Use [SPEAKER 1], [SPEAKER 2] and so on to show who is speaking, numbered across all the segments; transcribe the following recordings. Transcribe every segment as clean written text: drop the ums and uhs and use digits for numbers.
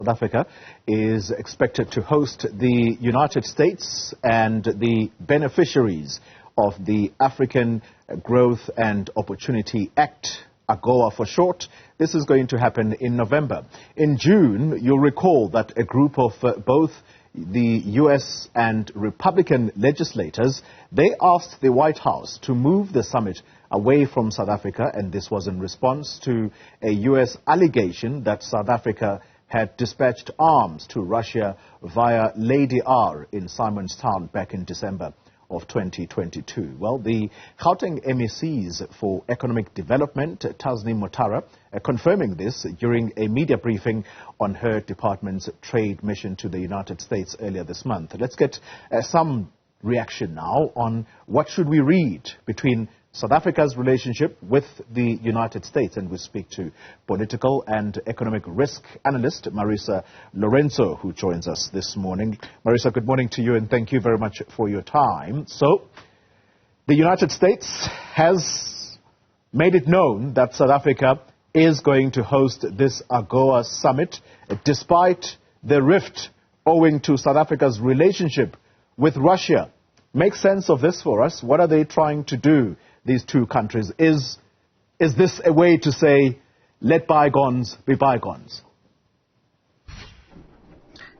[SPEAKER 1] South Africa is expected to host the United States and the beneficiaries of the African Growth and Opportunity Act, AGOA for short. This is going to happen in November. In June, you'll recall that a group of both the U.S. and Republican legislators, they asked the White House to move the summit away from South Africa, and this was in response to a U.S. allegation that South Africa had dispatched arms to Russia via Lady R in Simonstown back in December of 2022. Well, the Gauteng MECs for Economic Development, Tasneem Motara, confirming this during a media briefing on her department's trade mission to the United States earlier this month. Let's get some reaction now on what should we read between South Africa's relationship with the United States, and we speak to political and economic risk analyst Marisa Lourenco, who joins us this morning. Marisa, good morning to you, and thank you very much for your time. So, the United States has made it known that South Africa is going to host this AGOA summit, despite the rift owing to South Africa's relationship with Russia. Make sense of this for us. What are they trying to do, these two countries? Is this a way to say, let bygones be bygones?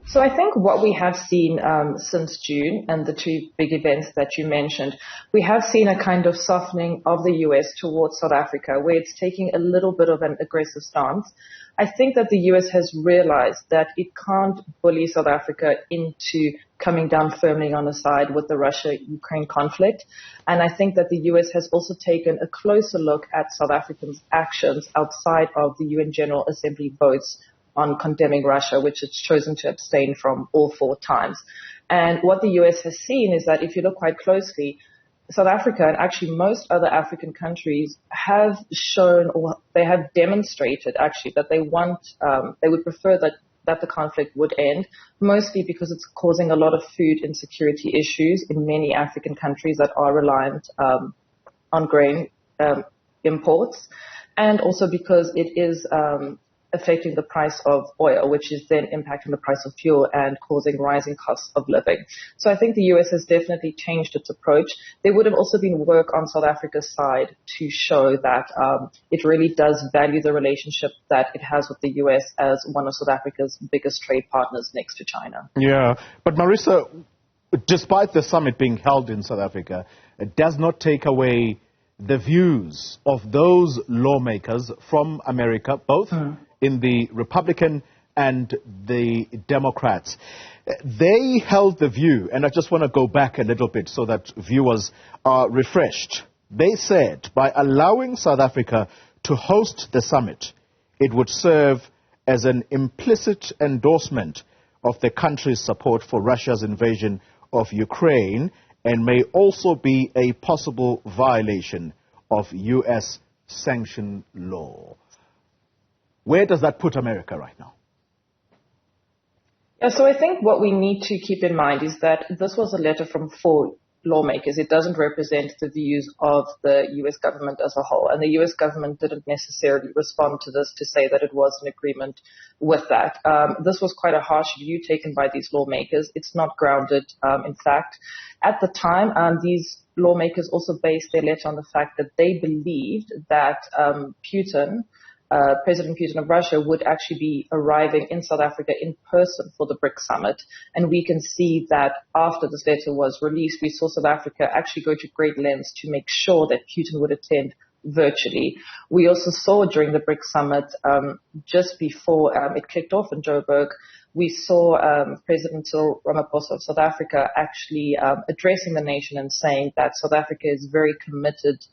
[SPEAKER 2] So I think what we have seen since June and the two big events that you mentioned, we have seen a kind of softening of the U.S. towards South Africa, where it's taking a little bit of an aggressive stance. I think that the U.S. has realized that it can't bully South Africa into coming down firmly on the side with the Russia-Ukraine conflict. And I think that the U.S. has also taken a closer look at South Africa's actions outside of the UN General Assembly votes on condemning Russia, which it's chosen to abstain from all 4 times. And what the U.S. has seen is that if you look quite closely, South Africa and actually most other African countries have shown, or they have demonstrated actually, that they would prefer that the conflict would end, mostly because it's causing a lot of food insecurity issues in many African countries that are reliant on grain imports, and also because it is affecting the price of oil, which is then impacting the price of fuel and causing rising costs of living. So I think the U.S. has definitely changed its approach. There would have also been work on South Africa's side to show that it really does value the relationship that it has with the U.S. as one of South Africa's biggest trade partners next to China.
[SPEAKER 1] Yeah, but Marisa, despite the summit being held in South Africa, it does not take away the views of those lawmakers from America, both in the Republican and the Democrats. They held the view, and I just want to go back a little bit so that viewers are refreshed. They said by allowing South Africa to host the summit, it would serve as an implicit endorsement of the country's support for Russia's invasion of Ukraine, and may also be a possible violation of U.S. sanction law. Where does that put America right now?
[SPEAKER 2] Yeah, so I think what we need to keep in mind is that this was a letter from 4 lawmakers. It doesn't represent the views of the U.S. government as a whole. And the U.S. government didn't necessarily respond to this to say that it was an agreement with that. This was quite a harsh view taken by these lawmakers. It's not grounded in fact. At the time, these lawmakers also based their letter on the fact that they believed that President Putin of Russia would actually be arriving in South Africa in person for the BRICS summit. And we can see that after this letter was released, we saw South Africa actually go to great lengths to make sure that Putin would attend virtually. We also saw during the BRICS summit, just before it kicked off in Joburg, we saw President Ramaphosa of South Africa actually addressing the nation and saying that South Africa is very committed,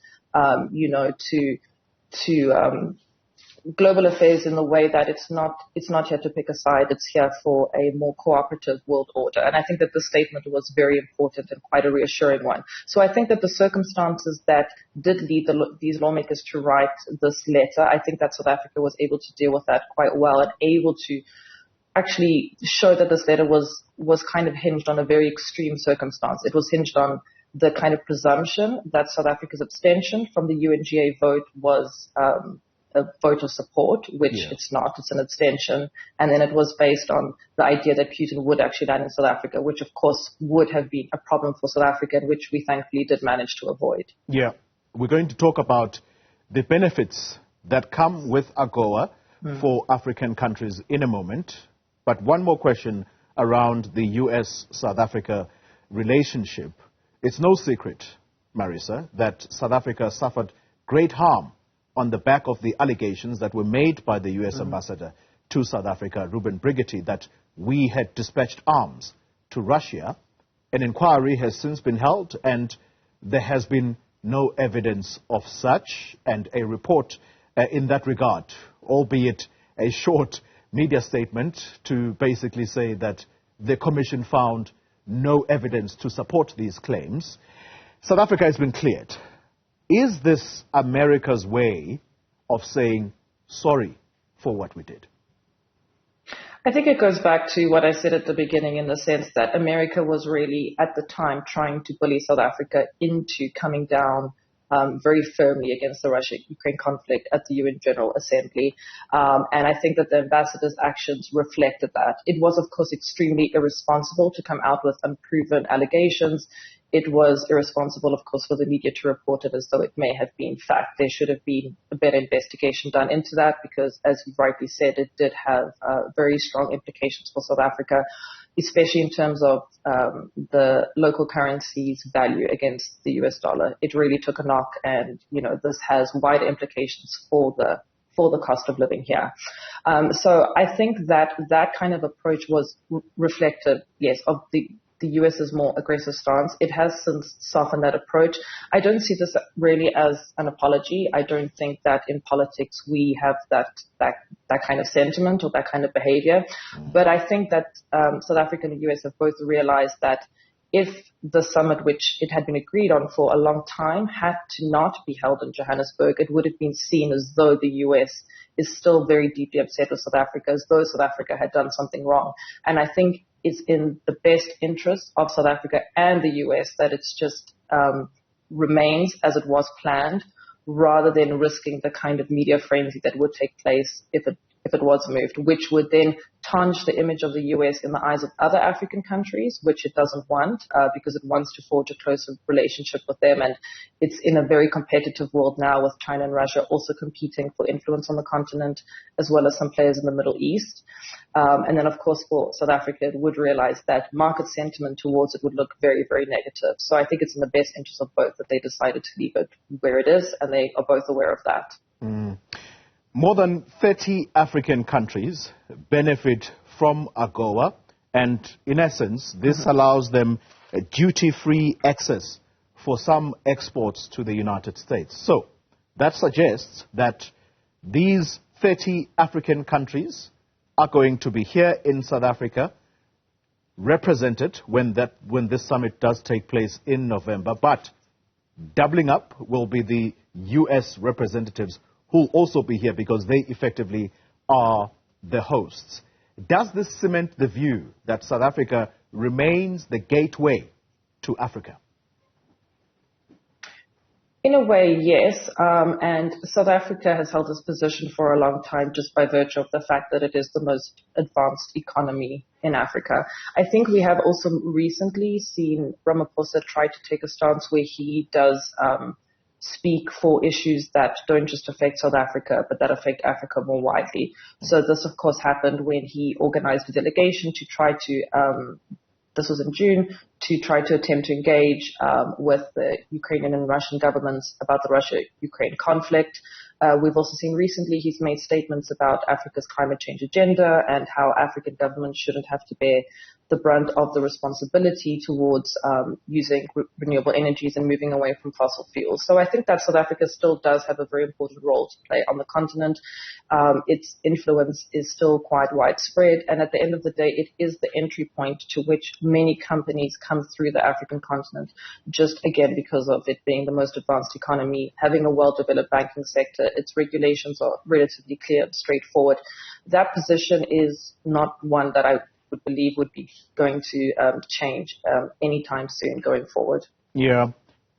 [SPEAKER 2] to global affairs in the way that it's not here to pick a side, it's here for a more cooperative world order. And I think that the statement was very important and quite a reassuring one. So I think that the circumstances that did lead these lawmakers to write this letter, I think that South Africa was able to deal with that quite well and able to actually show that this letter was kind of hinged on a very extreme circumstance. It was hinged on the kind of presumption that South Africa's abstention from the UNGA vote was a vote of support, which it's not. It's an abstention. And then it was based on the idea that Putin would actually land in South Africa, which of course would have been a problem for South Africa, and which we thankfully did manage to avoid. Yeah.
[SPEAKER 1] We're going to talk about the benefits that come with AGOA for African countries in a moment. But one more question around the U.S.-South Africa relationship. It's no secret, Marisa, that South Africa suffered great harm on the back of the allegations that were made by the U.S. ambassador to South Africa, Ruben Brigitte, that we had dispatched arms to Russia. An inquiry has since been held, and there has been no evidence of such, and a report in that regard, albeit a short media statement to basically say that the Commission found no evidence to support these claims. South Africa has been cleared. Is this America's way of saying sorry for what we did?
[SPEAKER 2] I think it goes back to what I said at the beginning, in the sense that America was really, at the time, trying to bully South Africa into coming down very firmly against the Russia-Ukraine conflict at the UN General Assembly. And I think that the ambassador's actions reflected that. It was, of course, extremely irresponsible to come out with unproven allegations. It was irresponsible, of course, for the media to report it as though it may have been fact. There should have been a better investigation done into that because, as you rightly said, it did have very strong implications for South Africa, especially in terms of the local currency's value against the US dollar. It really took a knock, and, you know, this has wider implications for the cost of living here. So I think that that kind of approach was reflective, yes, of the US's more aggressive stance. It has since softened that approach. I don't see this really as an apology. I don't think that in politics we have that kind of sentiment or that kind of behavior. But I think that South Africa and the US have both realized that if the summit, which it had been agreed on for a long time, had to not be held in Johannesburg, it would have been seen as though the US is still very deeply upset with South Africa, as though South Africa had done something wrong. And I think it's in the best interest of South Africa and the US that it's just remains as it was planned, rather than risking the kind of media frenzy that would take place if it was moved, which would then tarnish the image of the US in the eyes of other African countries, which it doesn't want, because it wants to forge a closer relationship with them. And it's in a very competitive world now, with China and Russia also competing for influence on the continent, as well as some players in the Middle East. And then, of course, for South Africa, it would realize that market sentiment towards it would look very, very negative. So I think it's in the best interest of both that they decided to leave it where it is, and they are both aware of that.
[SPEAKER 1] More than 30 African countries benefit from AGOA, and in essence, this allows them duty-free access for some exports to the United States. So that suggests that these 30 African countries are going to be here in South Africa, represented when this summit does take place in November. But doubling up will be the U.S. representatives who will also be here because they effectively are the hosts. Does this cement the view that South Africa remains the gateway to Africa?
[SPEAKER 2] In a way, yes. And South Africa has held this position for a long time just by virtue of the fact that it is the most advanced economy in Africa. I think we have also recently seen Ramaphosa try to take a stance where he does speak for issues that don't just affect South Africa, but that affect Africa more widely. So this, of course, happened when he organized a delegation to try to, this was in June, to try to attempt to engage with the Ukrainian and Russian governments about the Russia-Ukraine conflict. We've also seen recently he's made statements about Africa's climate change agenda and how African governments shouldn't have to bear the brunt of the responsibility towards using renewable energies and moving away from fossil fuels. So I think that South Africa still does have a very important role to play on the continent. Its influence is still quite widespread, and at the end of the day, it is the entry point to which many companies come through the African continent, just again because of it being the most advanced economy, having a well-developed banking sector. Its regulations are relatively clear and straightforward. That position is not one that I would believe would be going to change anytime soon going forward.
[SPEAKER 1] Yeah.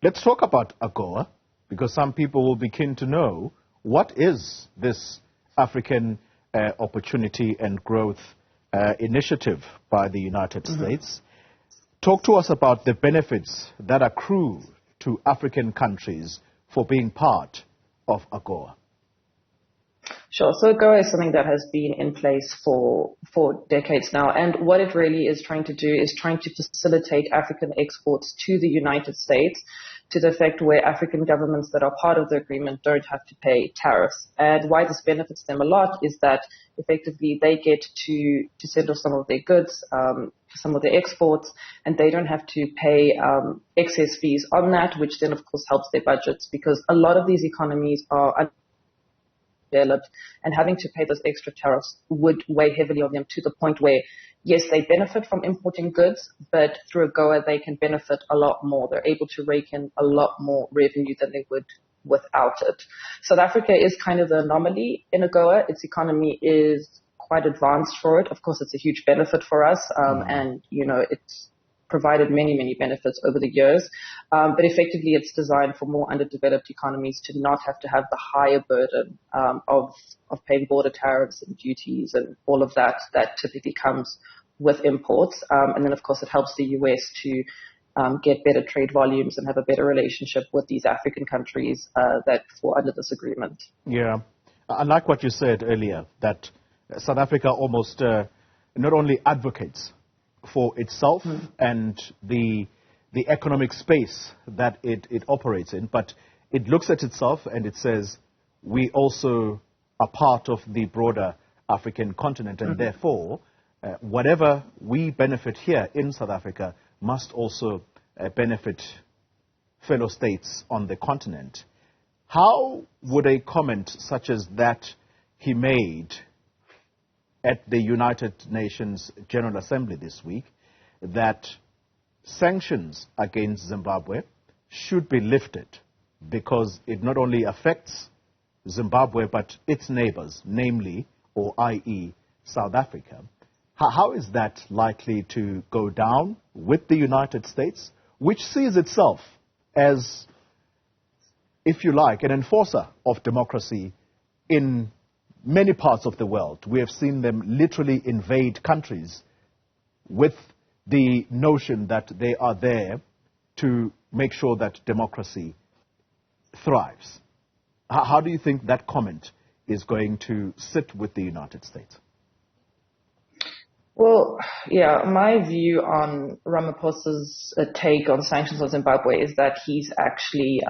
[SPEAKER 1] Let's talk about AGOA, because some people will be keen to know What is this African Opportunity and Growth Initiative by the United States? Talk to us about the benefits that accrue to African countries for being part of AGOA.
[SPEAKER 2] Sure. So AGOA is something that has been in place for decades now. And what it really is trying to do is trying to facilitate African exports to the United States to the effect where African governments that are part of the agreement don't have to pay tariffs. And why this benefits them a lot is that effectively they get to send off some of their goods, some of their exports, and they don't have to pay excess fees on that, which then of course helps their budgets, because a lot of these economies are developed, and having to pay those extra tariffs would weigh heavily on them to the point where, yes, they benefit from importing goods, but through AGOA they can benefit a lot more. They're able to rake in a lot more revenue than they would without it. South Africa is kind of the anomaly in AGOA. Its economy is quite advanced for it. Of course, it's a huge benefit for us, and it's provided many, many benefits over the years. But effectively, it's designed for more underdeveloped economies to not have to have the higher burden of paying border tariffs and duties and all of that typically comes with imports. And then, of course, it helps the U.S. to get better trade volumes and have a better relationship with these African countries that fall under this agreement.
[SPEAKER 1] Yeah. I like what you said earlier, that South Africa almost not only advocates for itself and the economic space that it operates in, but it looks at itself and it says, we also are part of the broader African continent, and therefore, whatever we benefit here in South Africa must also benefit fellow states on the continent. How would a comment such as that he made at the United Nations General Assembly this week, that sanctions against Zimbabwe should be lifted because it not only affects Zimbabwe but its neighbors, namely, or i.e., South Africa? How is that likely to go down with the United States, which sees itself as, if you like, an enforcer of democracy in many parts of the world? We have seen them literally invade countries with the notion that they are there to make sure that democracy thrives. How do you think that comment is going to sit with the United States?
[SPEAKER 2] Well, yeah, my view on Ramaphosa's take on sanctions on Zimbabwe is that he's actually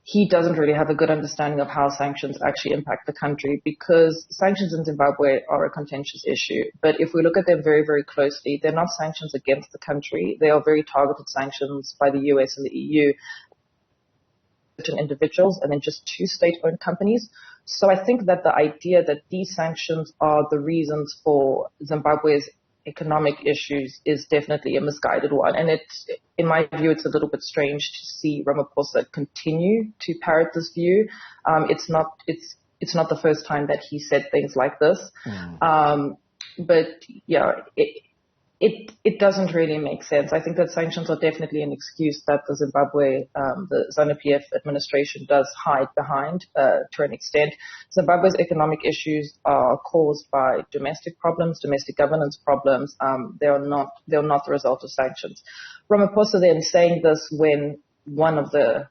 [SPEAKER 2] he doesn't really have a good understanding of how sanctions actually impact the country, because sanctions in Zimbabwe are a contentious issue. But if we look at them very, very closely, they're not sanctions against the country. They are very targeted sanctions by the US and the EU, certain individuals, and then just 2 state-owned companies. So I think that the idea that these sanctions are the reasons for Zimbabwe's economic issues is definitely a misguided one. And in my view, it's a little bit strange to see Ramaphosa continue to parrot this view. It's not the first time that he said things like this. But yeah, it doesn't really make sense. I think that sanctions are definitely an excuse that the Zimbabwe, the ZANU-PF administration does hide behind to an extent. Zimbabwe's economic issues are caused by domestic problems, domestic governance problems. They're not the result of sanctions. Ramaphosa then saying this when one of the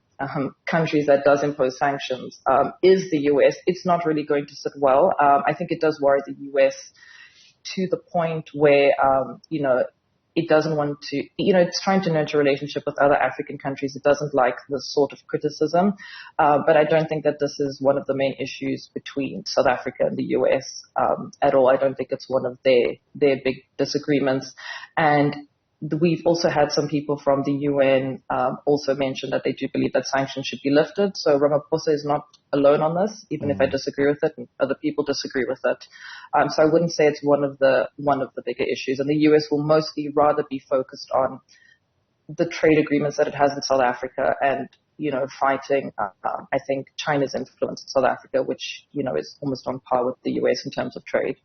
[SPEAKER 2] countries that does impose sanctions is the US, it's not really going to sit well. I think it does worry the US to the point where, it doesn't want to, it's trying to nurture a relationship with other African countries. It doesn't like this sort of criticism. But I don't think that this is one of the main issues between South Africa and the US at all. I don't think it's one of their big disagreements. And we've also had some people from the UN also mention that they do believe that sanctions should be lifted. So Ramaphosa is not alone on this, even if I disagree with it and other people disagree with it. So I wouldn't say it's one of the bigger issues. And the US will mostly rather be focused on the trade agreements that it has in South Africa and, fighting, I think, China's influence in South Africa, which, is almost on par with the US in terms of trade.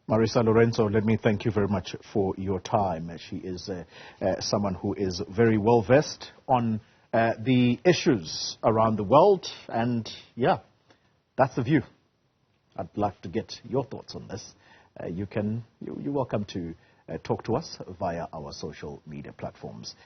[SPEAKER 1] Marisa Lourenco, let me thank you very much for your time. She is someone who is very well versed on the issues around the world, and That's the view. I'd like to get your thoughts on this. You're welcome to talk to us via our social media platforms.